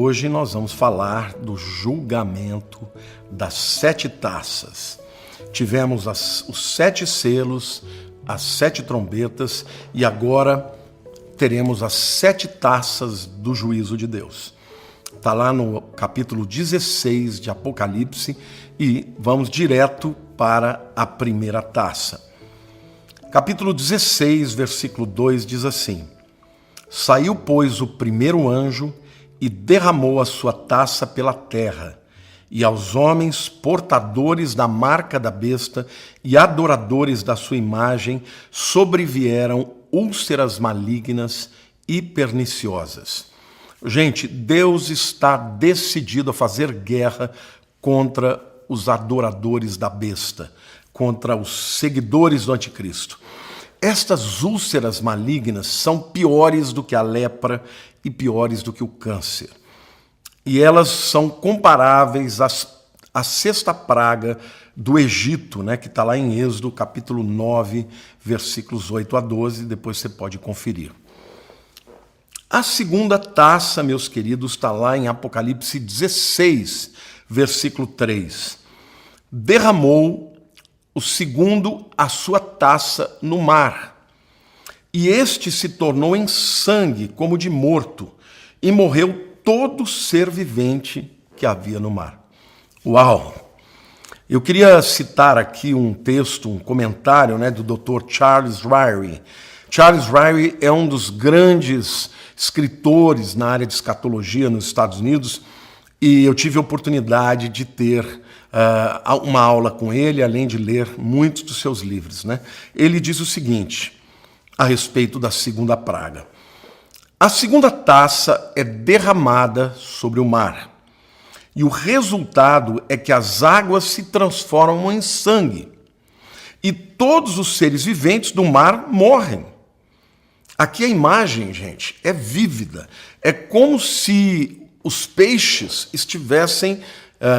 hoje nós vamos falar do julgamento das 7 taças. Tivemos os 7 selos, as 7 trombetas e agora teremos as 7 taças do juízo de Deus. Está lá no capítulo 16 de Apocalipse e vamos direto para a primeira taça. Capítulo 16, versículo 2 diz assim: Saiu, pois, o primeiro anjo e derramou a sua taça pela terra, e aos homens portadores da marca da besta e adoradores da sua imagem sobrevieram úlceras malignas e perniciosas. Gente, Deus está decidido a fazer guerra contra os adoradores da besta, contra os seguidores do anticristo. Estas úlceras malignas são piores do que a lepra e piores do que o câncer. E elas são comparáveis à 6ª praga do Egito, né, que está lá em Êxodo, capítulo 9, versículos 8 a 12, depois você pode conferir. A segunda taça, meus queridos, está lá em Apocalipse 16, versículo 3. Derramou o segundo a sua taça no mar, e este se tornou em sangue como de morto, e morreu todo ser vivente que havia no mar. Uau! Eu queria citar aqui um texto, um comentário, né, do Dr. Charles Ryrie. Charles Ryrie é um dos grandes escritores na área de escatologia nos Estados Unidos, e eu tive a oportunidade de ter uma aula com ele, além de ler muitos dos seus livros, né? Ele diz o seguinte a respeito da segunda praga: a segunda taça é derramada sobre o mar, e o resultado é que as águas se transformam em sangue, e todos os seres viventes do mar morrem. Aqui a imagem, gente, é vívida. É como se os peixes estivessem,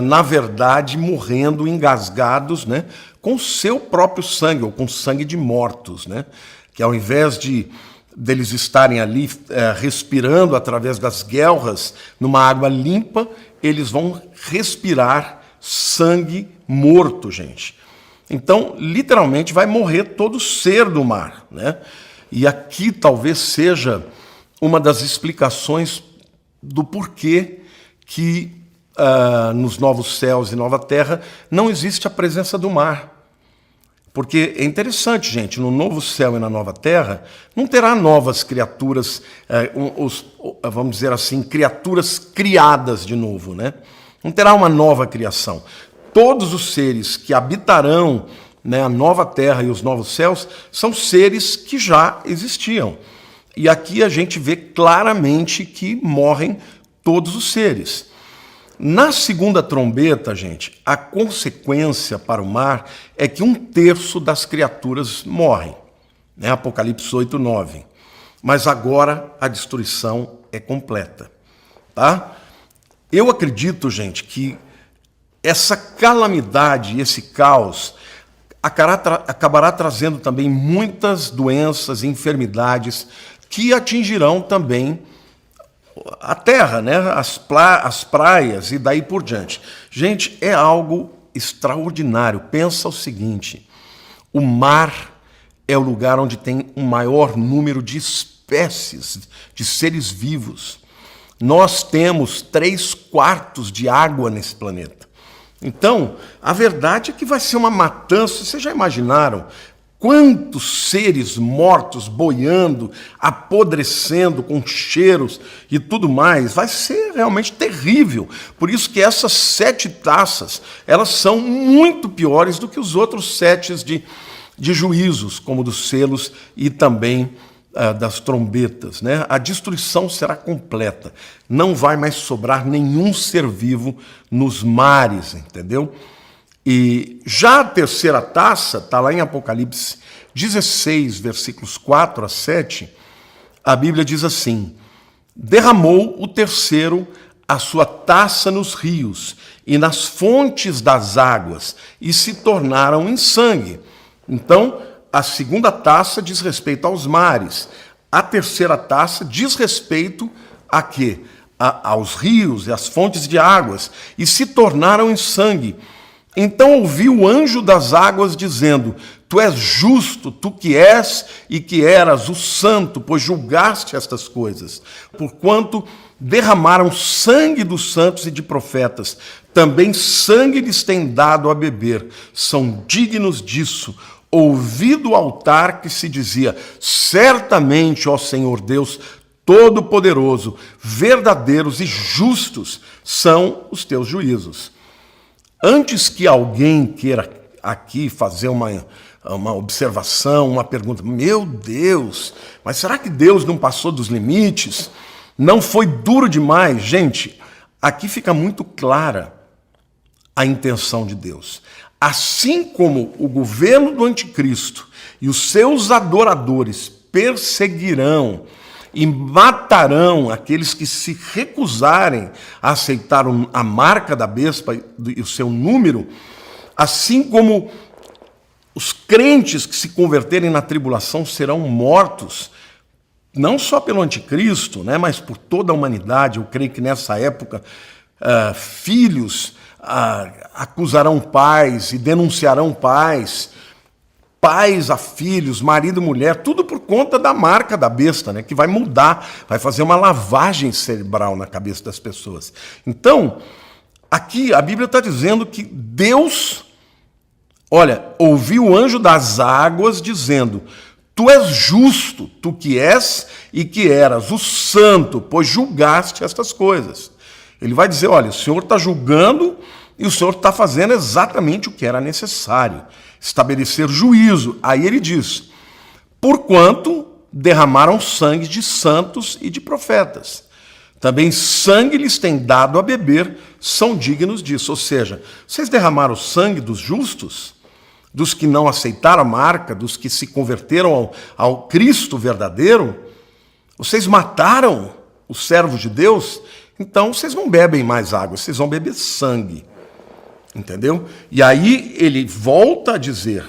na verdade, morrendo, engasgados, né, com seu próprio sangue, ou com sangue de mortos, né, que ao invés deles estarem ali respirando através das guelras numa água limpa, eles vão respirar sangue morto, gente. Então, literalmente, vai morrer todo ser do mar, né? E aqui talvez seja uma das explicações do porquê que nos novos céus e nova terra não existe a presença do mar. Porque é interessante, gente, no novo céu e na nova terra não terá novas criaturas, vamos dizer assim, criaturas criadas de novo, né? Não terá uma nova criação. Todos os seres que habitarão, né, a nova terra e os novos céus são seres que já existiam. E aqui a gente vê claramente que morrem todos os seres. Na segunda trombeta, gente, a consequência para o mar é que 1/3 das criaturas morrem, né? Apocalipse 8, 9. Mas agora a destruição é completa, tá? Eu acredito, gente, que essa calamidade, esse caos, acabará trazendo também muitas doenças e enfermidades que atingirão também a terra, né? As praias e daí por diante. Gente, é algo extraordinário. Pensa o seguinte: o mar é o lugar onde tem o maior número de espécies, de seres vivos. Nós temos 3/4 de água nesse planeta. Então, a verdade é que vai ser uma matança. Vocês já imaginaram quantos seres mortos boiando, apodrecendo, com cheiros e tudo mais? Vai ser realmente terrível. Por isso que essas 7 taças, elas são muito piores do que os outros 7 de juízos, como dos selos e também das trombetas, né? A destruição será completa. Não vai mais sobrar nenhum ser vivo nos mares, entendeu? E já a terceira taça, está lá em Apocalipse 16, versículos 4 a 7, a Bíblia diz assim: derramou o terceiro a sua taça nos rios e nas fontes das águas, e se tornaram em sangue. Então, a segunda taça diz respeito aos mares. A terceira taça diz respeito a quê? aos rios e às fontes de águas, e se tornaram em sangue. Então ouvi o anjo das águas dizendo: Tu és justo, tu que és e que eras o santo, pois julgaste estas coisas, porquanto derramaram sangue dos santos e de profetas, também sangue lhes tem dado a beber, são dignos disso. Ouvi do altar que se dizia: Certamente, ó Senhor Deus Todo-Poderoso, verdadeiros e justos são os teus juízos. Antes que alguém queira aqui fazer uma observação, uma pergunta: meu Deus, mas será que Deus não passou dos limites? Não foi duro demais? Gente, aqui fica muito clara a intenção de Deus. Assim como o governo do anticristo e os seus adoradores perseguirão e matarão aqueles que se recusarem a aceitar a marca da besta e o seu número, assim como os crentes que se converterem na tribulação serão mortos, não só pelo anticristo, né, mas por toda a humanidade. Eu creio que nessa época filhos acusarão pais e denunciarão pais, pais a filhos, marido e mulher, tudo por conta da marca da besta, né, que vai mudar, vai fazer uma lavagem cerebral na cabeça das pessoas. Então, aqui a Bíblia está dizendo que Deus, olha, ouviu o anjo das águas dizendo: Tu és justo, tu que és e que eras o santo, pois julgaste estas coisas. Ele vai dizer: olha, o Senhor está julgando e o Senhor está fazendo exatamente o que era necessário, estabelecer juízo. Aí ele diz: porquanto derramaram sangue de santos e de profetas, também sangue lhes tem dado a beber, são dignos disso. Ou seja, vocês derramaram o sangue dos justos, dos que não aceitaram a marca, dos que se converteram ao Cristo verdadeiro, vocês mataram os servos de Deus, então vocês não bebem mais água, vocês vão beber sangue. Entendeu? E aí ele volta a dizer: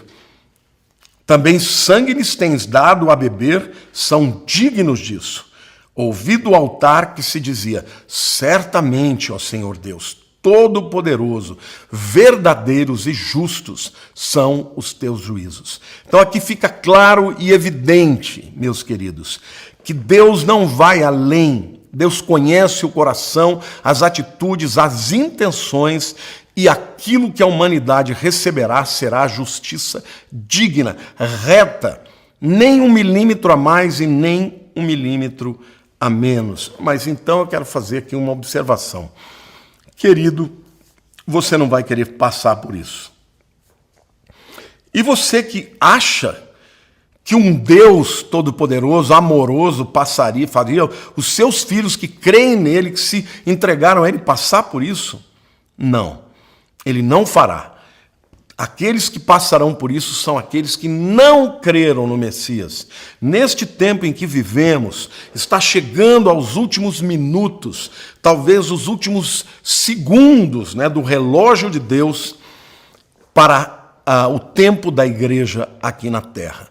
também sangue lhes tens dado a beber, são dignos disso. Ouvi do altar que se dizia: certamente, ó Senhor Deus Todo-Poderoso, verdadeiros e justos são os teus juízos. Então aqui fica claro e evidente, meus queridos, que Deus não vai além. Deus conhece o coração, as atitudes, as intenções, e aquilo que a humanidade receberá será a justiça digna, reta, nem 1 milímetro a mais e nem 1 milímetro a menos. Mas então eu quero fazer aqui uma observação. Querido, você não vai querer passar por isso. E você que acha que um Deus todo-poderoso, amoroso, faria os seus filhos que creem nele, que se entregaram a ele, passar por isso? Não, ele não fará. Aqueles que passarão por isso são aqueles que não creram no Messias. Neste tempo em que vivemos, está chegando aos últimos minutos, talvez os últimos segundos, né, do relógio de Deus para o tempo da igreja aqui na terra.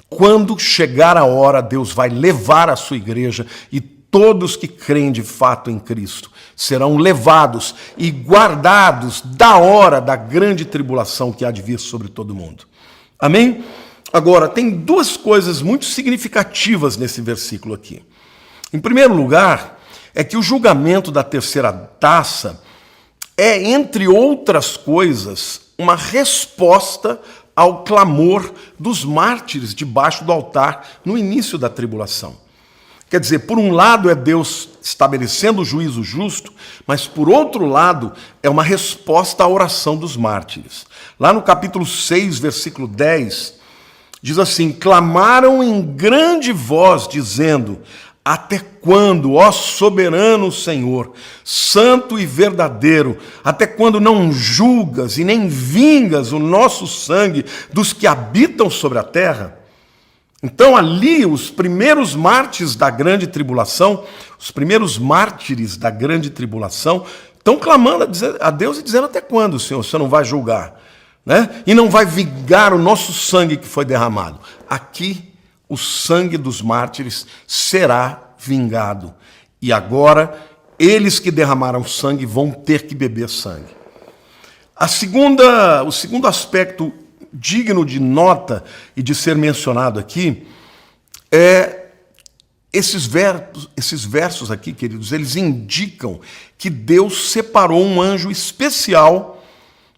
Quando chegar a hora, Deus vai levar a sua igreja e todos que creem de fato em Cristo serão levados e guardados da hora da grande tribulação que há de vir sobre todo mundo. Amém? Agora, tem duas coisas muito significativas nesse versículo aqui. Em primeiro lugar, é que o julgamento da terceira taça é, entre outras coisas, uma resposta ao clamor dos mártires debaixo do altar no início da tribulação. Quer dizer, por um lado é Deus estabelecendo o juízo justo, mas por outro lado é uma resposta à oração dos mártires. Lá no capítulo 6, versículo 10, diz assim: clamaram em grande voz, dizendo: até quando, ó soberano Senhor, santo e verdadeiro, até quando não julgas e nem vingas o nosso sangue dos que habitam sobre a terra? Então ali os primeiros mártires da grande tribulação, estão clamando a Deus e dizendo: até quando, Senhor, você não vai julgar, né? E não vai vingar o nosso sangue que foi derramado? Aqui o sangue dos mártires será vingado. E agora eles que derramaram sangue vão ter que beber sangue. O segundo aspecto digno de nota e de ser mencionado aqui é esses versos aqui, queridos, eles indicam que Deus separou um anjo especial,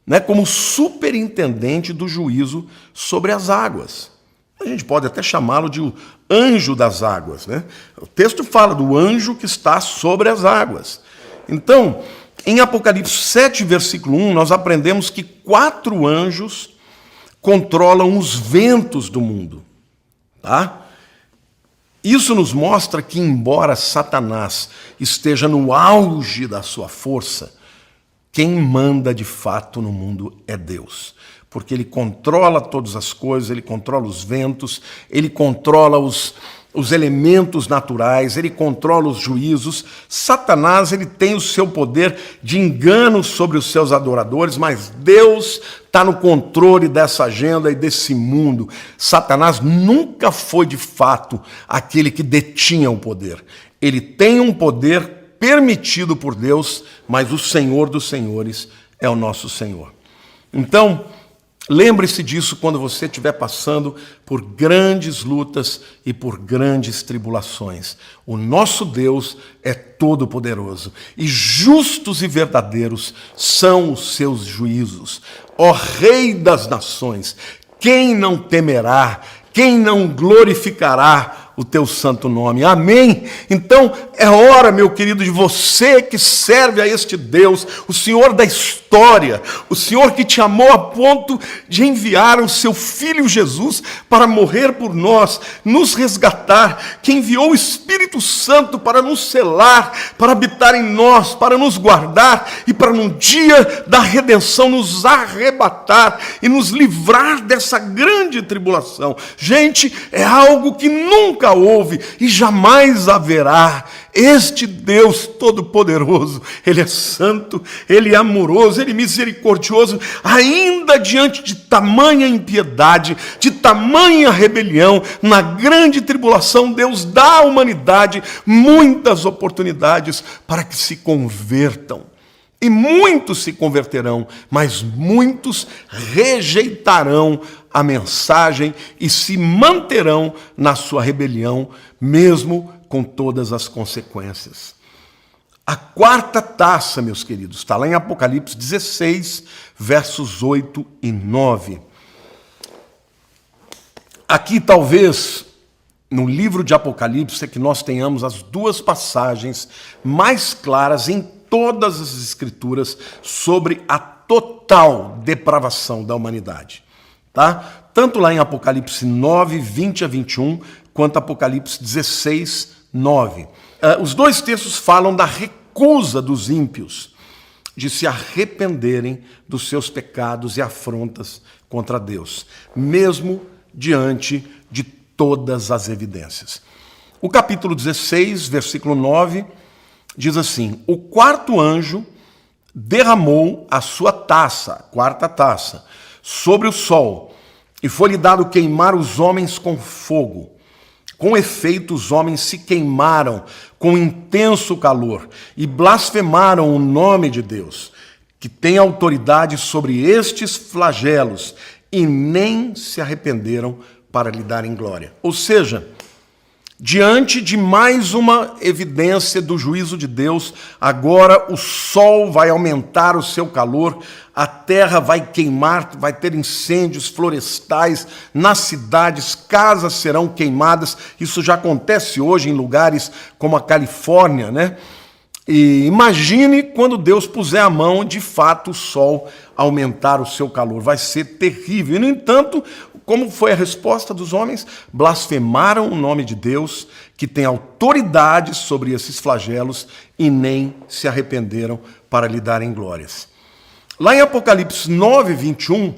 né, como superintendente do juízo sobre as águas. A gente pode até chamá-lo de o anjo das águas, né? O texto fala do anjo que está sobre as águas. Então, em Apocalipse 7, versículo 1, nós aprendemos que 4 anjos controlam os ventos do mundo. Tá? Isso nos mostra que, embora Satanás esteja no auge da sua força, quem manda de fato no mundo é Deus. Porque ele controla todas as coisas, ele controla os ventos, ele controla os elementos naturais, ele controla os juízos. Satanás, ele tem o seu poder de engano sobre os seus adoradores, mas Deus está no controle dessa agenda e desse mundo. Satanás nunca foi de fato aquele que detinha o poder. Ele tem um poder permitido por Deus, mas o Senhor dos Senhores é o nosso Senhor. Então, lembre-se disso quando você estiver passando por grandes lutas e por grandes tribulações. O nosso Deus é todo-poderoso e justos e verdadeiros são os seus juízos. Ó Rei das nações, quem não temerá, quem não glorificará o teu santo nome? Amém? Então, é hora, meu querido, de você que serve a este Deus, o Senhor da história, o Senhor que te amou a ponto de enviar o seu Filho Jesus para morrer por nós, nos resgatar, que enviou o Espírito Santo para nos selar, para habitar em nós, para nos guardar e para no dia da redenção nos arrebatar e nos livrar dessa grande tribulação. Gente, é algo que nunca houve e jamais haverá. Este Deus Todo-Poderoso, Ele é santo, Ele é amoroso, Ele é misericordioso, ainda diante de tamanha impiedade, de tamanha rebelião, na grande tribulação, Deus dá à humanidade muitas oportunidades para que se convertam. E muitos se converterão, mas muitos rejeitarão a mensagem e se manterão na sua rebelião, mesmo com todas as consequências. A 4ª taça, meus queridos, está lá em Apocalipse 16, versos 8 e 9. Aqui, talvez, no livro de Apocalipse, é que nós tenhamos as 2 passagens mais claras em todas as Escrituras sobre a total depravação da humanidade. Tá? Tanto lá em Apocalipse 9, 20 a 21, quanto Apocalipse 16, 9. Os 2 textos falam da recusa dos ímpios de se arrependerem dos seus pecados e afrontas contra Deus, mesmo diante de todas as evidências. O capítulo 16, versículo 9, diz assim: o 4º anjo derramou a sua taça, a 4ª taça, sobre o sol, e foi-lhe dado queimar os homens com fogo. Com efeito, os homens se queimaram com intenso calor e blasfemaram o nome de Deus, que tem autoridade sobre estes flagelos, e nem se arrependeram para lhe darem glória. Ou seja, diante de mais uma evidência do juízo de Deus, agora o sol vai aumentar o seu calor, a terra vai queimar, vai ter incêndios florestais nas cidades, casas serão queimadas. Isso já acontece hoje em lugares como a Califórnia, né? E imagine quando Deus puser a mão, de fato, o sol aumentar o seu calor. Vai ser terrível. E, no entanto, como foi a resposta dos homens? Blasfemaram o nome de Deus, que tem autoridade sobre esses flagelos, e nem se arrependeram para lhe darem glórias. Lá em Apocalipse 9, 21,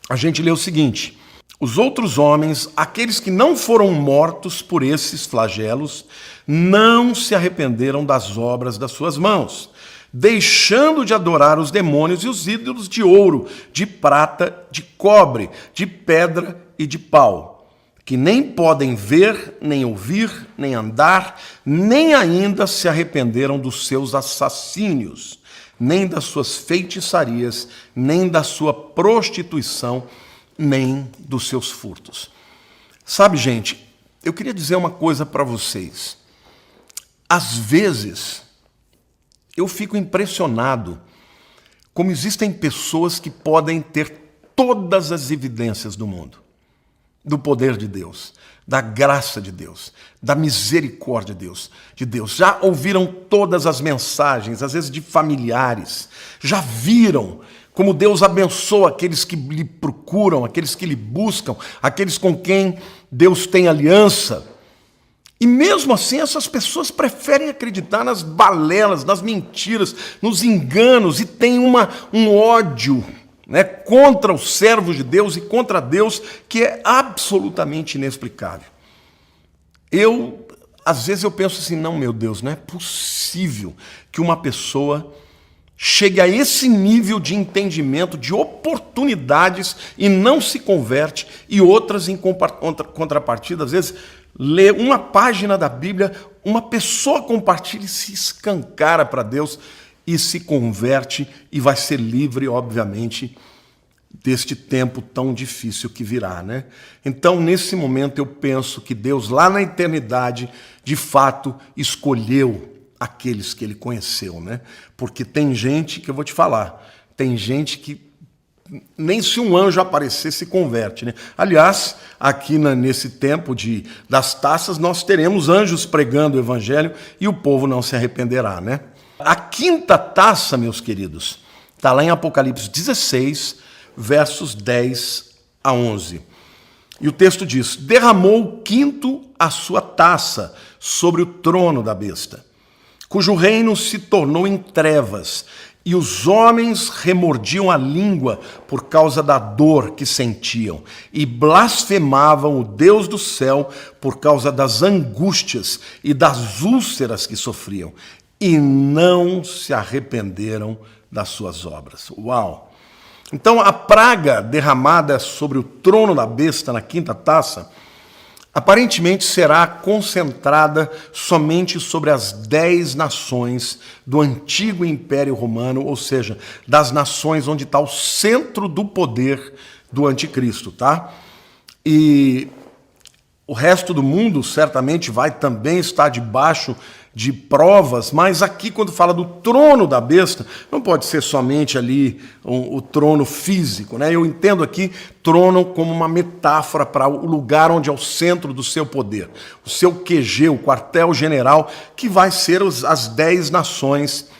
a gente lê o seguinte: os outros homens, aqueles que não foram mortos por esses flagelos, não se arrependeram das obras das suas mãos, deixando de adorar os demônios e os ídolos de ouro, de prata, de cobre, de pedra e de pau, que nem podem ver, nem ouvir, nem andar, nem ainda se arrependeram dos seus assassínios, nem das suas feitiçarias, nem da sua prostituição, nem dos seus furtos. Sabe, gente, eu queria dizer uma coisa para vocês. Às vezes, eu fico impressionado como existem pessoas que podem ter todas as evidências do mundo, do poder de Deus, da graça de Deus, da misericórdia de Deus. Já ouviram todas as mensagens, às vezes de familiares, já viram como Deus abençoa aqueles que lhe procuram, aqueles que lhe buscam, aqueles com quem Deus tem aliança. E mesmo assim, essas pessoas preferem acreditar nas balelas, nas mentiras, nos enganos, e têm um ódio, né, contra os servos de Deus e contra Deus que é absolutamente inexplicável. Às vezes eu penso assim, não, meu Deus, não é possível que uma pessoa chegue a esse nível de entendimento, de oportunidades e não se converte, e outras em contrapartida, às vezes lê uma página da Bíblia, uma pessoa compartilha e se escancara para Deus e se converte e vai ser livre, obviamente, deste tempo tão difícil que virá, né? Então, nesse momento, eu penso que Deus, lá na eternidade, de fato, escolheu aqueles que Ele conheceu, né? Porque tem gente, que eu vou te falar, tem gente que nem se um anjo aparecer se converte, né? Aliás, aqui nesse tempo das taças, nós teremos anjos pregando o evangelho e o povo não se arrependerá, né? A quinta taça, meus queridos, está lá em Apocalipse 16, versos 10 a 11. E o texto diz: derramou o quinto a sua taça sobre o trono da besta, cujo reino se tornou em trevas, e os homens remordiam a língua por causa da dor que sentiam, e blasfemavam o Deus do céu por causa das angústias e das úlceras que sofriam, e não se arrependeram das suas obras. Uau! Então, a praga derramada sobre o trono da besta na quinta taça, aparentemente será concentrada somente sobre as 10 nações do antigo Império Romano, ou seja, das nações onde está o centro do poder do anticristo, tá? E o resto do mundo certamente vai também estar debaixo de provas, mas aqui quando fala do trono da besta, não pode ser somente ali o trono físico, né? Eu entendo aqui trono como uma metáfora para o lugar onde é o centro do seu poder, o seu QG, o quartel-general, que vai ser as 10 nações,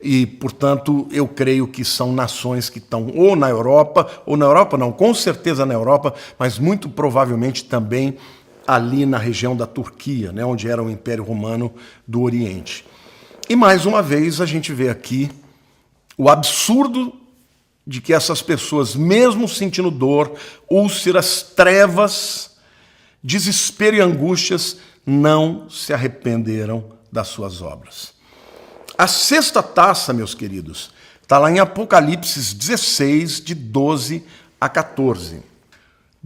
e, portanto, eu creio que são nações que estão ou na Europa não, com certeza na Europa, mas muito provavelmente também ali na região da Turquia, né, onde era o Império Romano do Oriente. E mais uma vez a gente vê aqui o absurdo de que essas pessoas, mesmo sentindo dor, úlceras, trevas, desespero e angústias, não se arrependeram das suas obras. A sexta taça, meus queridos, está lá em Apocalipse 16, de 12 a 14.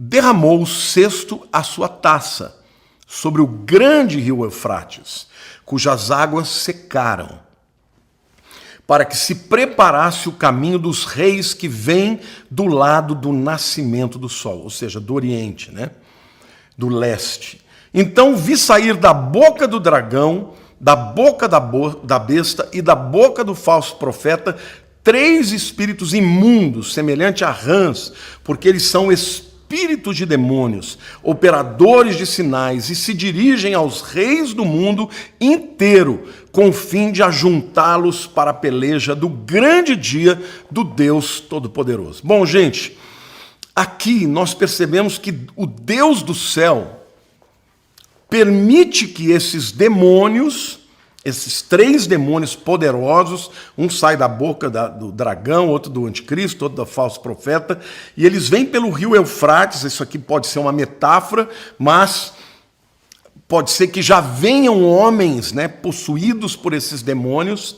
Derramou o sexto a sua taça sobre o grande rio Eufrates, cujas águas secaram, para que se preparasse o caminho dos reis que vêm do lado do nascimento do sol, ou seja, do Oriente, né? Do leste. Então vi sair da boca do dragão, da boca da besta e da boca do falso profeta 3 espíritos imundos, semelhante a rãs, porque eles são espíritos de demônios, operadores de sinais, e se dirigem aos reis do mundo inteiro, com o fim de ajuntá-los para a peleja do grande dia do Deus Todo-Poderoso. Bom, gente, aqui nós percebemos que o Deus do céu permite que esses demônios, esses 3 demônios poderosos, um sai da boca do dragão, outro do anticristo, outro do falso profeta, e eles vêm pelo rio Eufrates. Isso aqui pode ser uma metáfora, mas pode ser que já venham homens, né, possuídos por esses demônios,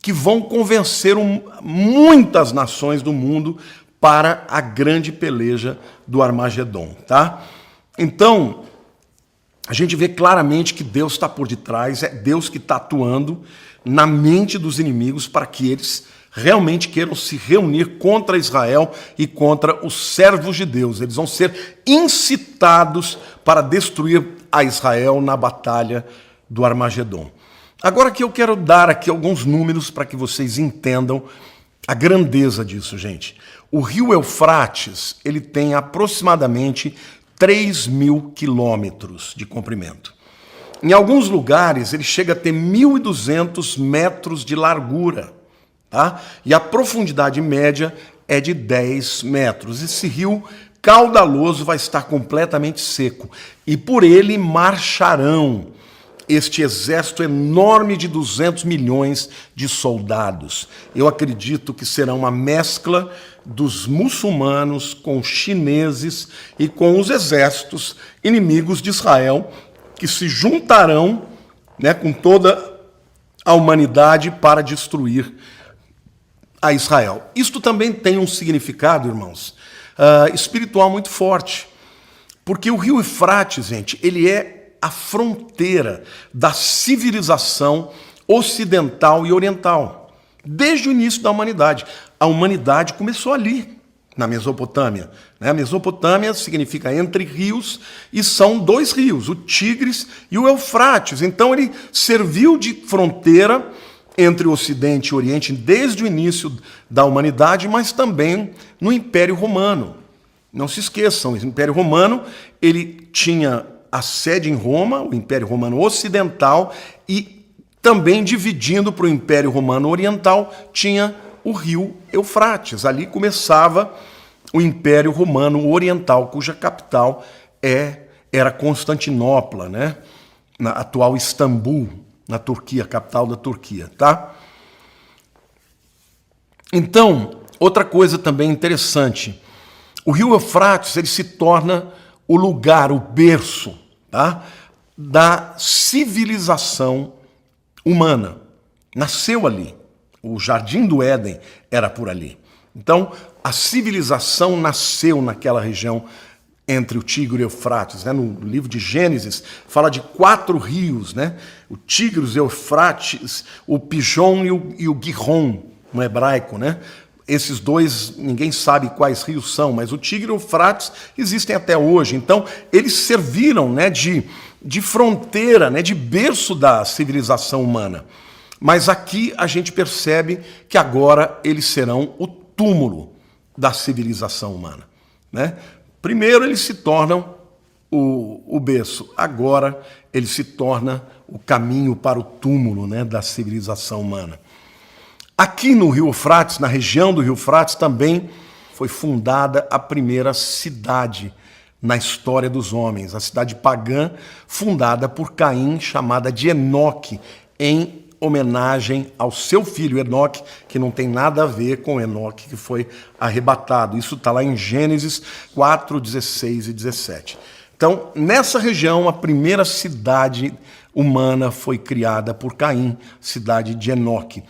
que vão convencer muitas nações do mundo para a grande peleja do Armagedon, tá? Então, a gente vê claramente que Deus está por detrás, é Deus que está atuando na mente dos inimigos para que eles realmente queiram se reunir contra Israel e contra os servos de Deus. Eles vão ser incitados para destruir a Israel na batalha do Armagedon. Agora que eu quero dar aqui alguns números para que vocês entendam a grandeza disso, gente. O rio Eufrates, ele tem aproximadamente 3.000 quilômetros de comprimento. Em alguns lugares, ele chega a ter 1.200 metros de largura, tá? E a profundidade média é de 10 metros. Esse rio caudaloso vai estar completamente seco. E por ele marcharão este exército enorme de 200 milhões de soldados. Eu acredito que será uma mescla dos muçulmanos com os chineses e com os exércitos inimigos de Israel, que se juntarão, né, com toda a humanidade para destruir a Israel. Isto também tem um significado, irmãos, espiritual muito forte, porque o rio Eufrates, gente, ele é a fronteira da civilização ocidental e oriental. Desde o início da humanidade. A humanidade começou ali, na Mesopotâmia. A Mesopotâmia significa entre rios, e são dois rios, o Tigres e o Eufrates. Então ele serviu de fronteira entre o Ocidente e o Oriente desde o início da humanidade, mas também no Império Romano. Não se esqueçam, o Império Romano ele tinha a sede em Roma, o Império Romano Ocidental, e também dividindo para o Império Romano Oriental, tinha o rio Eufrates. Ali começava o Império Romano Oriental, cuja capital era Constantinopla, né? Na atual Istambul, na Turquia, capital da Turquia, tá? Então, outra coisa também interessante, o rio Eufrates ele se torna o lugar, o berço, tá, da civilização humana. Nasceu ali. O Jardim do Éden era por ali. Então, a civilização nasceu naquela região entre o Tigre e o Eufrates. Né? No livro de Gênesis, fala de 4 rios, né? O Tigres, o Eufrates, o Pijon e o Gihon, no hebraico, né? Esses dois, ninguém sabe quais rios são, mas o Tigre e o Eufrates existem até hoje. Então, eles serviram, né, de fronteira, né, de berço da civilização humana. Mas aqui a gente percebe que agora eles serão o túmulo da civilização humana. Né? Primeiro eles se tornam o berço, agora ele se torna o caminho para o túmulo, né, da civilização humana. Aqui no rio Eufrates, na região do rio Eufrates, também foi fundada a primeira cidade na história dos homens, a cidade pagã fundada por Caim, chamada de Enoque, em homenagem ao seu filho Enoque, que não tem nada a ver com Enoque que foi arrebatado. Isso está lá em Gênesis 4, 16 e 17. Então, nessa região, a primeira cidade humana foi criada por Caim, cidade de Enoque.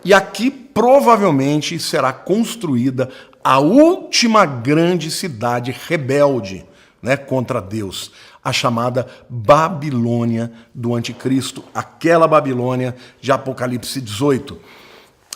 E aqui provavelmente será construída a última grande cidade rebelde, né, contra Deus, a chamada Babilônia do Anticristo, aquela Babilônia de Apocalipse 18.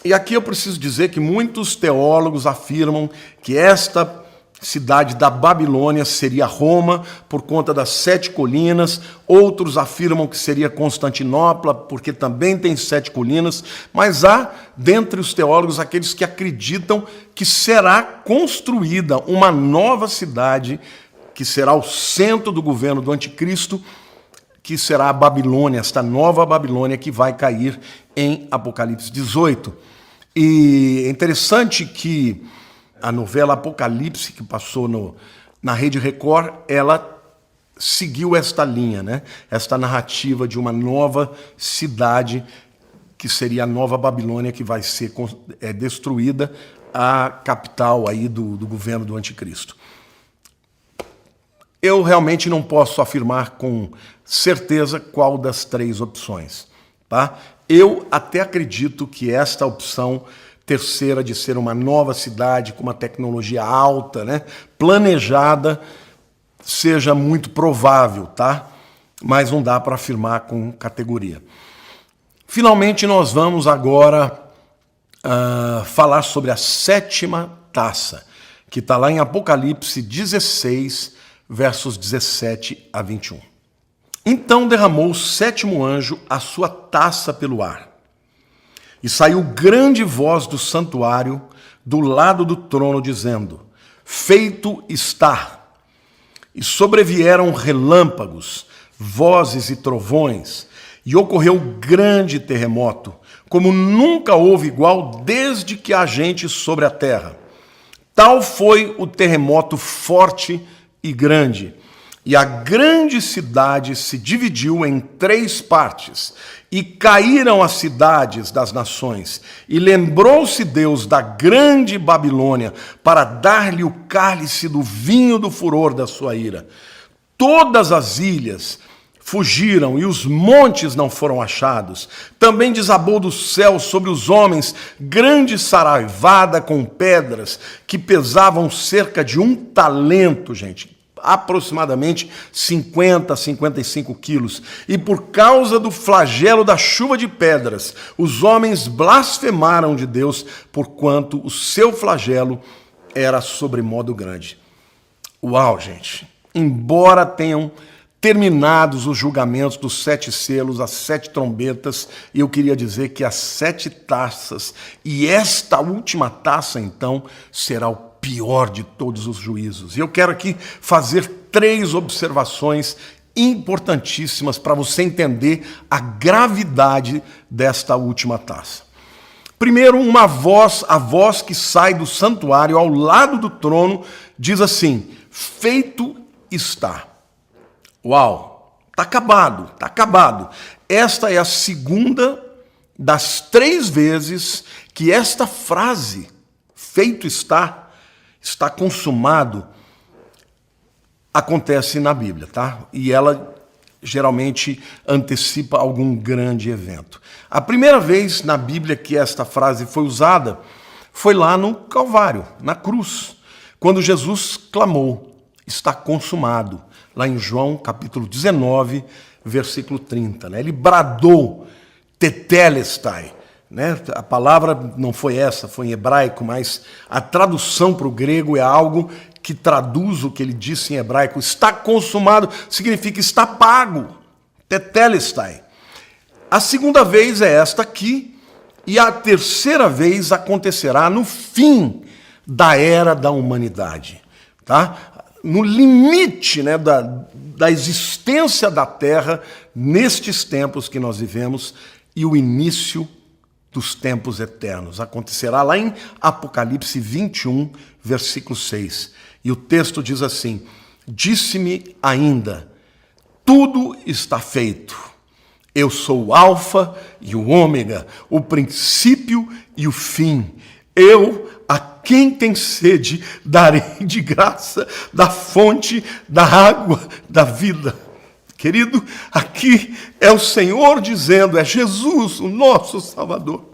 E aqui eu preciso dizer que muitos teólogos afirmam que esta cidade da Babilônia seria Roma, por conta das 7 colinas. Outros afirmam que seria Constantinopla, porque também tem 7 colinas. Mas há, dentre os teólogos, aqueles que acreditam que será construída uma nova cidade, que será o centro do governo do Anticristo, que será a Babilônia, esta nova Babilônia que vai cair em Apocalipse 18. E é interessante que a novela Apocalipse, que passou na Rede Record, ela seguiu esta linha, né? Esta narrativa de uma nova cidade, que seria a nova Babilônia, que vai ser destruída, a capital aí do governo do Anticristo. Eu realmente não posso afirmar com certeza qual das 3 opções. Tá? Eu até acredito que esta opção terceira, de ser uma nova cidade com uma tecnologia alta, né, planejada, seja muito provável, tá? Mas não dá para afirmar com categoria. Finalmente, nós vamos agora falar sobre a 7ª taça, que está lá em Apocalipse 16, versos 17 a 21. Então derramou o 7º anjo a sua taça pelo ar, e saiu grande voz do santuário do lado do trono, dizendo: feito está. E sobrevieram relâmpagos, vozes e trovões, e ocorreu grande terremoto, como nunca houve igual desde que há gente sobre a terra. Tal foi o terremoto forte e grande, e a grande cidade se dividiu em 3 partes, e caíram as cidades das nações, e lembrou-se Deus da grande Babilônia, para dar-lhe o cálice do vinho do furor da sua ira. Todas as ilhas fugiram, e os montes não foram achados. Também desabou do céu sobre os homens grande saraivada com pedras, que pesavam cerca de 1 talento, gente, aproximadamente 50 a 55 quilos. E por causa do flagelo da chuva de pedras, os homens blasfemaram de Deus, porquanto o seu flagelo era sobremodo grande. Uau, gente! Embora tenham terminados os julgamentos dos 7 selos, as 7 trombetas, e eu queria dizer que as 7 taças, e esta última taça, então, será o pior de todos os juízos. E eu quero aqui fazer 3 observações importantíssimas para você entender a gravidade desta última taça. Primeiro, a voz que sai do santuário ao lado do trono diz assim: feito está. Uau, está acabado, está acabado. Esta é a segunda das 3 vezes que esta frase, feito está consumado, acontece na Bíblia, tá? E ela geralmente antecipa algum grande evento. A primeira vez na Bíblia que esta frase foi usada foi lá no Calvário, na cruz, quando Jesus clamou: está consumado, lá em João capítulo 19, versículo 30. Né? Ele bradou, tetelestai. Né? A palavra não foi essa, foi em hebraico, mas a tradução para o grego é algo que traduz o que ele disse em hebraico. Está consumado significa está pago, tetelestai. A segunda vez é esta aqui, e a terceira vez acontecerá no fim da era da humanidade, tá? No limite, né, da existência da Terra nestes tempos que nós vivemos e o início dos tempos eternos. Acontecerá lá em Apocalipse 21, versículo 6. E o texto diz assim: disse-me ainda, tudo está feito. Eu sou o Alfa e o Ômega, o princípio e o fim. Eu, a quem tem sede, darei de graça da fonte da água da vida. Querido, aqui é o Senhor dizendo, é Jesus, o nosso Salvador,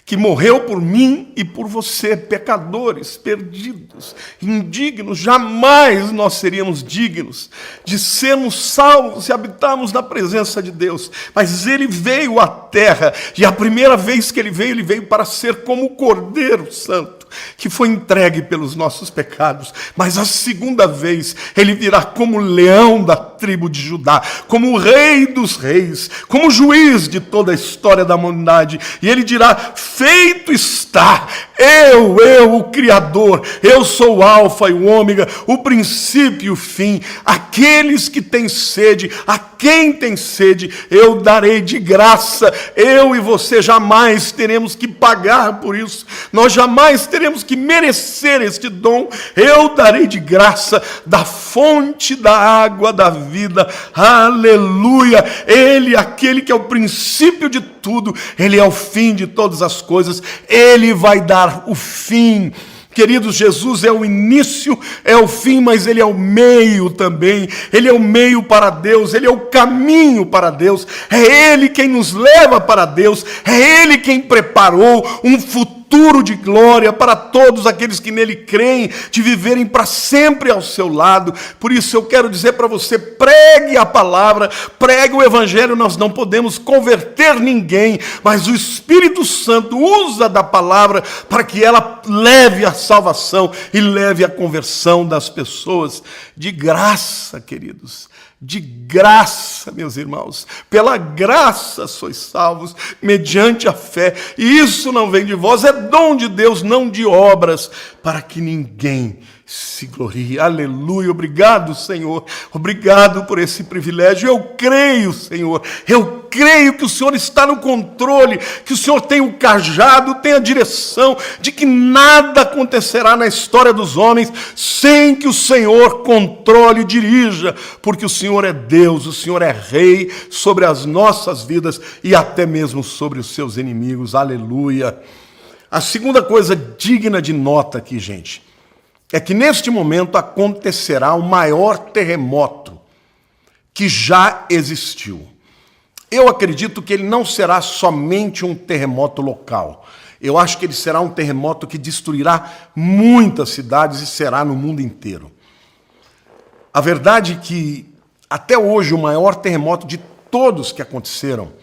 que morreu por mim e por você, pecadores, perdidos, indignos. Jamais nós seríamos dignos de sermos salvos e habitarmos na presença de Deus. Mas Ele veio à terra, e a primeira vez que Ele veio para ser como o Cordeiro Santo, que foi entregue pelos nossos pecados. Mas a segunda vez, Ele virá como leão da tribo de Judá, como o Rei dos reis, como juiz de toda a história da humanidade. E Ele dirá: feito está, eu, o Criador, eu sou o Alfa e o Ômega, o princípio e o fim. Aqueles que têm sede, a quem tem sede, eu darei de graça. Eu e você jamais teremos que pagar por isso, nós jamais teremos que merecer este dom. Eu darei de graça da fonte da água da vida. Aleluia! Ele, aquele que é o princípio de tudo, Ele é o fim de todas as coisas. Ele vai dar o fim. Queridos, Jesus é o início, é o fim, mas Ele é o meio também. Ele é o meio para Deus, Ele é o caminho para Deus. É Ele quem nos leva para Deus, é Ele quem preparou um futuro futuro de glória para todos aqueles que nele creem, de viverem para sempre ao seu lado. Por isso eu quero dizer para você, pregue a palavra, pregue o evangelho. Nós não podemos converter ninguém, mas o Espírito Santo usa da palavra para que ela leve a salvação e leve a conversão das pessoas. De graça, queridos, de graça, meus irmãos, pela graça sois salvos, mediante a fé, e isso não vem de vós, é dom de Deus, não de obras, para que ninguém se glorie. Aleluia, obrigado, Senhor, obrigado por esse privilégio. Eu creio, Senhor, eu creio que o Senhor está no controle, que o Senhor tem o cajado, tem a direção, de que nada acontecerá na história dos homens sem que o Senhor controle e dirija, porque o Senhor é Deus, o Senhor é Rei sobre as nossas vidas e até mesmo sobre os seus inimigos. Aleluia. A segunda coisa digna de nota aqui, gente, é que neste momento acontecerá o maior terremoto que já existiu. Eu acredito que ele não será somente um terremoto local. Eu acho que ele será um terremoto que destruirá muitas cidades e será no mundo inteiro. A verdade é que, até hoje, o maior terremoto de todos que aconteceram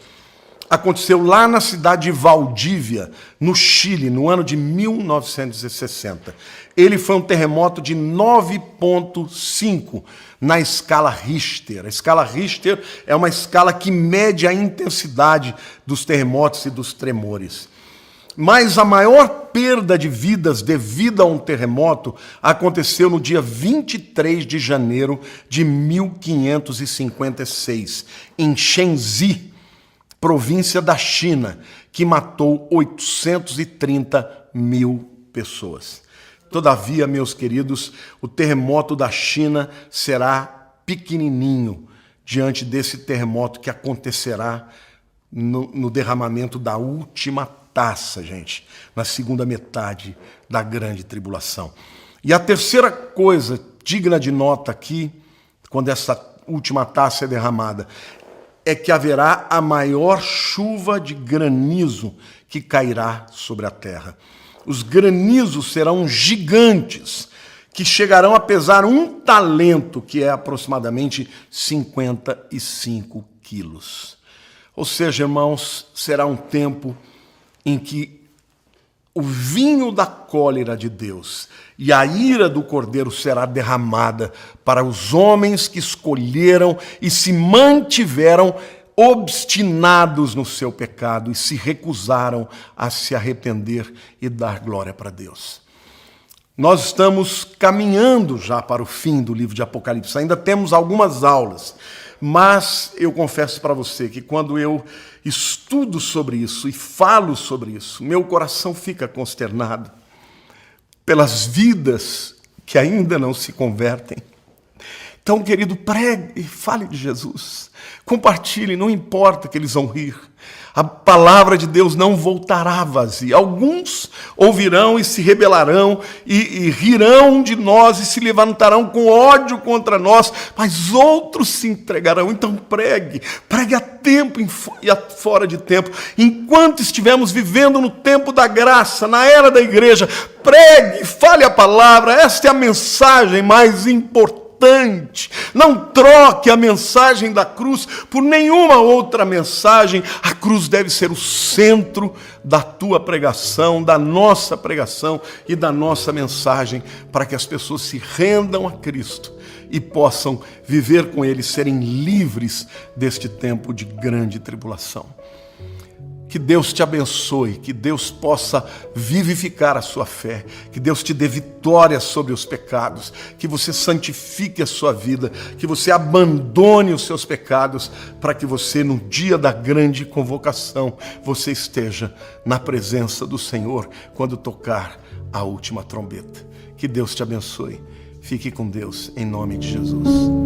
aconteceu lá na cidade de Valdívia, no Chile, no ano de 1960. Ele foi um terremoto de 9,5 na escala Richter. A escala Richter é uma escala que mede a intensidade dos terremotos e dos tremores. Mas a maior perda de vidas devido a um terremoto aconteceu no dia 23 de janeiro de 1556, em Shenzi, província da China, que matou 830 mil pessoas. Todavia, meus queridos, o terremoto da China será pequenininho diante desse terremoto que acontecerá no derramamento da última taça, gente, na segunda metade da grande tribulação. E a terceira coisa digna de nota aqui, quando essa última taça é derramada, é que haverá a maior chuva de granizo que cairá sobre a terra. Os granizos serão gigantes, que chegarão a pesar 1 talento, que é aproximadamente 55 quilos. Ou seja, irmãos, será um tempo em que o vinho da cólera de Deus e a ira do Cordeiro será derramada para os homens que escolheram e se mantiveram obstinados no seu pecado e se recusaram a se arrepender e dar glória para Deus. Nós estamos caminhando já para o fim do livro de Apocalipse, ainda temos algumas aulas, mas eu confesso para você que quando eu estudo sobre isso e falo sobre isso, meu coração fica consternado pelas vidas que ainda não se convertem. Então, querido, pregue e fale de Jesus. Compartilhe, não importa que eles vão rir. A palavra de Deus não voltará vazia. Alguns ouvirão e se rebelarão e rirão de nós e se levantarão com ódio contra nós, mas outros se entregarão. Então pregue a tempo e fora de tempo. Enquanto estivermos vivendo no tempo da graça, na era da igreja, pregue, fale a palavra. Esta é a mensagem mais importante. Não troque a mensagem da cruz por nenhuma outra mensagem. A cruz deve ser o centro da tua pregação, da nossa pregação e da nossa mensagem, para que as pessoas se rendam a Cristo e possam viver com Ele, serem livres deste tempo de grande tribulação. Que Deus te abençoe, que Deus possa vivificar a sua fé, que Deus te dê vitória sobre os pecados, que você santifique a sua vida, que você abandone os seus pecados, para que você, no dia da grande convocação, você esteja na presença do Senhor quando tocar a última trombeta. Que Deus te abençoe. Fique com Deus, em nome de Jesus.